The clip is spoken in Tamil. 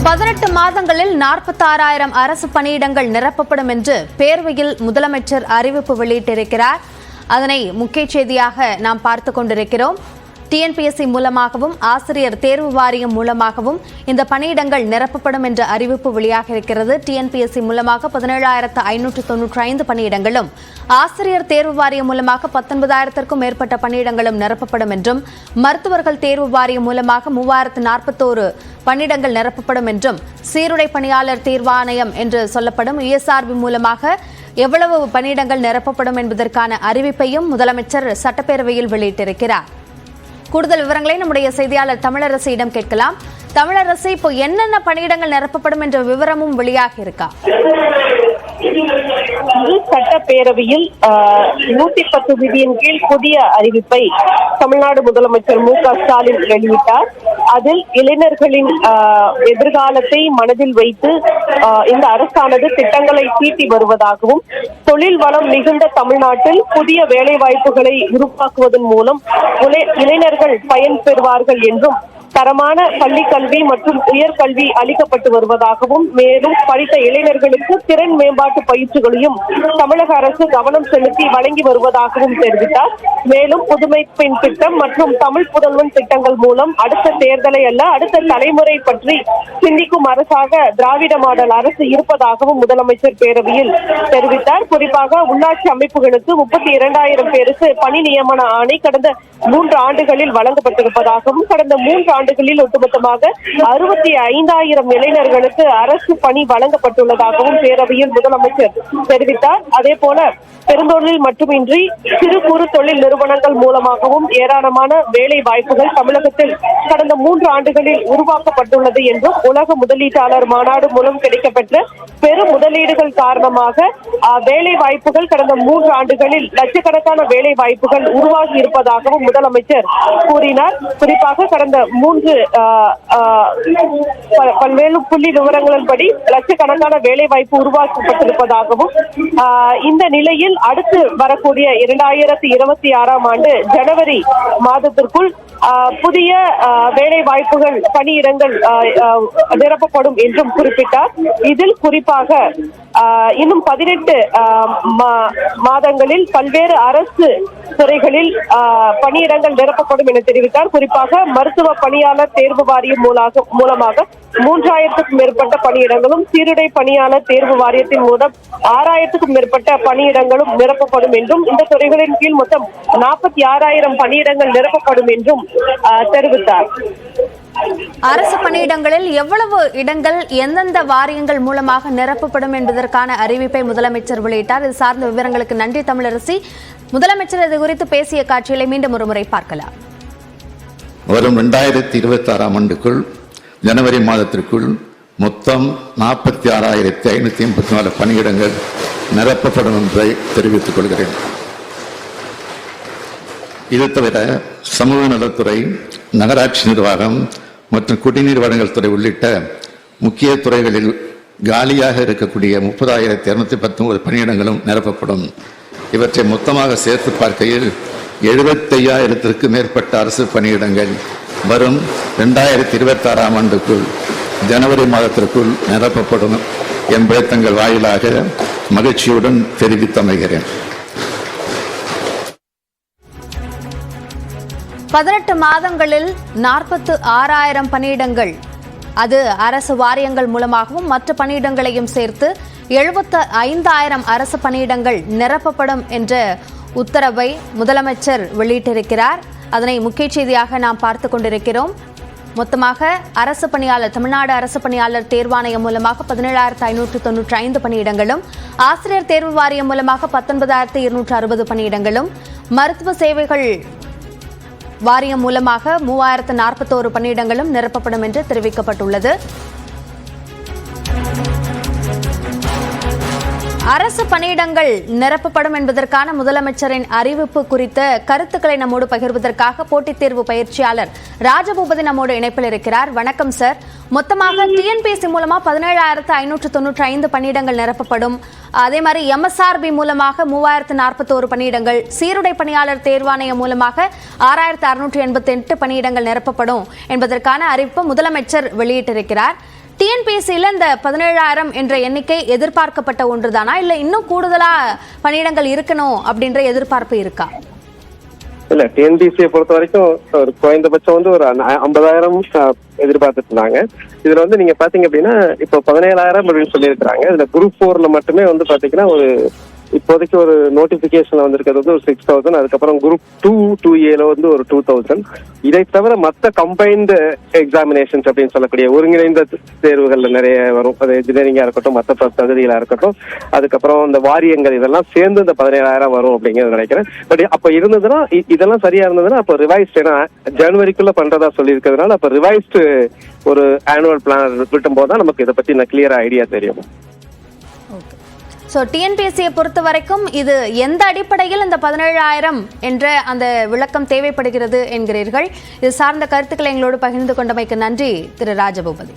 18 மாதங்களில் 46,000 அரசு பணியிடங்கள் நிரப்பப்படும் என்று பேரவையில் முதலமைச்சர் அறிவிப்பு வெளியிட்டிருக்கிறார். அதனை முக்கிய செய்தியாக நாம் பார்த்துக் கொண்டிருக்கிறோம். டிஎன்பிஎஸ்சி மூலமாகவும் ஆசிரியர் தேர்வு வாரியம் மூலமாகவும் இந்த பணியிடங்கள் நிரப்பப்படும் என்ற அறிவிப்பு வெளியாக இருக்கிறது. டிஎன்பிஎஸ்சி மூலமாக 17,595 பணியிடங்களும், ஆசிரியர் தேர்வு வாரியம் மூலமாக 19,000க்கும் மேற்பட்ட பணியிடங்களும் நிரப்பப்படும் என்றும், மருத்துவர்கள் தேர்வு வாரியம் மூலமாக 3,041 பணியிடங்கள் நிரப்பப்படும் என்றும், சீருடை பணியாளர் தேர்வாணையம் என்று சொல்லப்படும் யுஎஸ்ஆர்பி மூலமாக எவ்வளவு பணியிடங்கள் நிரப்பப்படும் என்பதற்கான அறிவிப்பையும் முதலமைச்சர் சட்டப்பேரவையில் வெளியிட்டிருக்கிறார். கூடுதல் விவரங்களை நம்முடைய செய்தியாளர் தமிழரசியிடம் கேட்கலாம். தமிழரசி, இப்போ என்னென்ன பணியிடங்கள் நிரப்பப்படும் என்ற விவரமும் வெளியாகி இருக்கா? சட்டப்பேரவையில் 110 விதியின் கீழ் புதிய அறிவிப்பை தமிழ்நாடு முதலமைச்சர் மு.க.ஸ்டாலின் வெளியிட்டார். அதில் இளைஞர்களின் எதிர்காலத்தை மனதில் வைத்து இந்த அரசானது திட்டங்களை தீட்டி வருவதாகவும், தொழில் வளம் மிகுந்த தமிழ்நாட்டில் புதிய வேலை வாய்ப்புகளை உருவாக்குவதன் மூலம் இளைஞர்கள் பயன்பெறுவார்கள் என்றும், தரமான பள்ளி கல்வி மற்றும் உயர்கல்வி அளிக்கப்பட்டு வருவதாகவும், மேலும் படித்த இளைஞர்களுக்கு திறன் மேம்பாட்டு பயிற்சிகளையும் தமிழக அரசு கவனம் செலுத்தி வழங்கி வருவதாகவும் தெரிவித்தார். மேலும் புதுமை பெண் திட்டம் மற்றும் தமிழ் புதல்வன் திட்டங்கள் மூலம் அடுத்த தேர்தலை அல்ல, அடுத்த தலைமுறை பற்றி சிந்திக்கும் அரசாக திராவிட மாடல் அரசு இருப்பதாகவும் முதலமைச்சர் பேரவையில் தெரிவித்தார். குறிப்பாக உள்ளாட்சி அமைப்புகளுக்கு 32,000 பேருக்கு பணி நியமன ஆணை கடந்த 3 ஆண்டுகளில் வழங்கப்பட்டிருப்பதாகவும், கடந்த 3 ஆண்டுகளில் ஒட்டுமொத்தமாக 65,000 இளைஞர்களுக்கு அரசு பணி வழங்கப்பட்டுள்ளதாகவும் பேரவையில் முதலமைச்சர் தெரிவித்தார். அதே போல பெருந்தொழில் மட்டுமின்றி சிறு குறு தொழில் நிறுவனங்கள் மூலமாகவும் ஏராளமான வேலை வாய்ப்புகள் தமிழகத்தில் கடந்த 3 ஆண்டுகளில் உருவாக்கப்பட்டுள்ளது என்றும், உலக முதலீட்டாளர் மாநாடு மூலம் கிடைக்கப்பெற்ற பெரும் முதலீடுகள் காரணமாக வேலை வாய்ப்புகள் கடந்த 3 ஆண்டுகளில் லட்சக்கணக்கான வேலை வாய்ப்புகள் உருவாகி இருப்பதாகவும் முதலமைச்சர் கூறினார். குறிப்பாக கடந்த 3 பல்வேறு புள்ளி விவரங்களின்படி லட்சக்கணக்கான வேலை வாய்ப்பு உருவாக்கப்பட்டிருப்பதாகவும், இந்த நிலையில் அடுத்து வரக்கூடிய 2026ஆம் ஆண்டு ஜனவரி மாதத்திற்குள் புதிய வேலை வாய்ப்புகள் பணியிடங்கள் நிரப்பப்படும் என்றும் குறிப்பிட்டார். இதில் குறிப்பாக இன்னும் 18 மாதங்களில் பல்வேறு அரசு துறைகளில் பணியிடங்கள் நிரப்பப்படும் என தெரிவித்தார். குறிப்பாக மருத்துவ பணியாளர் தேர்வு வாரியம் மூலமாக 3,000க்கும் மேற்பட்ட பணியிடங்களும், சீருடை பணியாளர் தேர்வு வாரியத்தின் மூலம் 6,000க்கும் மேற்பட்ட பணியிடங்களும் நிரப்பப்படும் என்றும், இந்த துறைகளின் கீழ் மொத்தம் 46,000 பணியிடங்கள் நிரப்பப்படும் என்றும் தெரிவித்தார். அரசு பணியிடங்களில் எவ்வளவு இடங்கள் எந்தெந்த வாரியங்கள் மூலமாக நிரப்பப்படும் என்பதற்கான அறிவிப்பை முதலமைச்சர் வெளியிட்டார். இது சார்ந்த விவரங்களுக்கு நன்றி தமிழரசி. முதலமைச்சர் இது குறித்து பேசிய காட்சிகளை மீண்டும் ஒருமுறை பார்க்கலாம். வரும் 2026ஆம் ஆண்டுக்குள் ஜனவரி மாதத்திற்குள் மொத்தம் 46,584 பணியிடங்கள் நிரப்பப்படும் என்பதை தெரிவித்துக் கொள்கிறேன். இது தவிர சமூக நலத்துறை, நகராட்சி நிர்வாகம் மற்றும் குடிநீர் வழங்கல் துறை உள்ளிட்ட முக்கிய துறைகளில் காலியாக இருக்கக்கூடிய 30,219 பணியிடங்களும் நிரப்பப்படும். இவற்றை மொத்தமாக சேர்த்து பார்க்கையில் 75,000த்திற்கு மேற்பட்ட அரசு பணியிடங்கள் வரும் 2026ஆம் ஆண்டுக்குள் ஜனவரி மாதத்திற்குள் நிரப்பப்படும் என்பதை தங்கள் வாயிலாக மகிழ்ச்சியுடன் தெரிவித்தமைகிறேன். 18 மாதங்களில் 46,000 பணியிடங்கள், அது அரசு வாரியங்கள் மூலமாகவும் மற்ற பணியிடங்களையும் சேர்த்து 75,000 அரசு பணியிடங்கள் நிரப்பப்படும் என்ற உத்தரவை முதலமைச்சர் வெளியிட்டிருக்கிறார். அதனை முக்கிய செய்தியாக நாம் பார்த்துக் கொண்டிருக்கிறோம். மொத்தமாக அரசு பணியாளர், தமிழ்நாடு அரசு பணியாளர் தேர்வாணையம் மூலமாக 17,595 பணியிடங்களும், ஆசிரியர் தேர்வு வாரியம் மூலமாக 19,260 பணியிடங்களும், மருத்துவ சேவைகள் வாரியம் மூலமாக 3,041 பணியிடங்களும் நிரப்பப்படும் என்று தெரிவிக்கப்பட்டுள்ளது. அரசு பணியிடங்கள் நிரப்பப்படும் என்பதற்கான முதலமைச்சரின் அறிவிப்பு குறித்த கருத்துக்களை நம்மோடு பகிர்வதற்காக போட்டித் தேர்வு பயிற்சியாளர் ராஜபூபதி நம்மோடு இணைப்பில் இருக்கிறார். வணக்கம் சார். மொத்தமாக டிஎன்பிஎஸ்சி மூலமா 17,595 பணியிடங்கள் நிரப்பப்படும். அதே மாதிரி எம்எஸ்ஆர்பி மூலமாக 3,041 பணியிடங்கள், சீருடை பணியாளர் தேர்வாணையம் மூலமாக 6,688 பணியிடங்கள் நிரப்பப்படும் என்பதற்கான அறிவிப்பு முதலமைச்சர் வெளியிட்டிருக்கிறார். டிஎன்பிஎஸ்சியில் இந்த 17,000 என்ற எண்ணிக்கை எதிர்பார்க்கப்பட்ட ஒன்றுதானா, இல்லை இன்னும் கூடுதலா பணியிடங்கள் இருக்கணும் அப்படின்ற எதிர்பார்ப்பு இருக்கா? இல்ல, டிஎன்பிஎஸ்சியை பொறுத்த வரைக்கும் ஒரு குறைந்தபட்சம் ஒரு 50,000 எதிர்பார்த்துட்டு இருந்தாங்க. இதுல நீங்க பாத்தீங்க அப்படின்னா இப்போ 17,000 அப்படின்னு சொல்லியிருக்கிறாங்க. இதுல குரூப் 4ல மட்டுமே பாத்தீங்கன்னா இப்போதைக்கு ஒரு நோட்டிபிகேஷன்ல வந்திருக்கிறது ஒரு 6,000. அதுக்கப்புறம் குரூப் 2A ஒரு 2,000. இதை தவிர மற்ற கம்பைன்டு எக்ஸாமினேஷன்ஸ் அப்படின்னு சொல்லக்கூடிய ஒருங்கிணைந்த தேர்வுகள்ல நிறைய வரும். அது இன்ஜினியரிங்கா இருக்கட்டும், மற்ற தகுதிகளா இருக்கட்டும், அதுக்கப்புறம் இந்த வாரியங்கள் இதெல்லாம் சேர்ந்து இந்த 17,000 வரும் அப்படிங்கிறது நினைக்கிறேன். பட் அப்ப இருந்ததுன்னா இதெல்லாம் சரியா இருந்ததுன்னா அப்ப ரிவைஸ்ட், ஏன்னா ஜனவரிக்குள்ள பண்றதா சொல்லி இருக்கிறதுனால அப்ப ரிவைஸ்டு ஒரு ஆனுவல் பிளான் விட்டும் போதுதான் நமக்கு இதை பத்தி கிளியரா ஐடியா தெரியும். ஸோ டிஎன்பிஎஸ்சியை பொறுத்த வரைக்கும் இது எந்த அடிப்படையில் இந்த 17,000 என்ற அந்த விளக்கம் தேவைப்படுகிறது என்கிறீர்கள்? இது சார்ந்த கருத்துக்களை எங்களோடு பகிர்ந்து கொண்டமைக்கு நன்றி திரு ராஜபூபதி.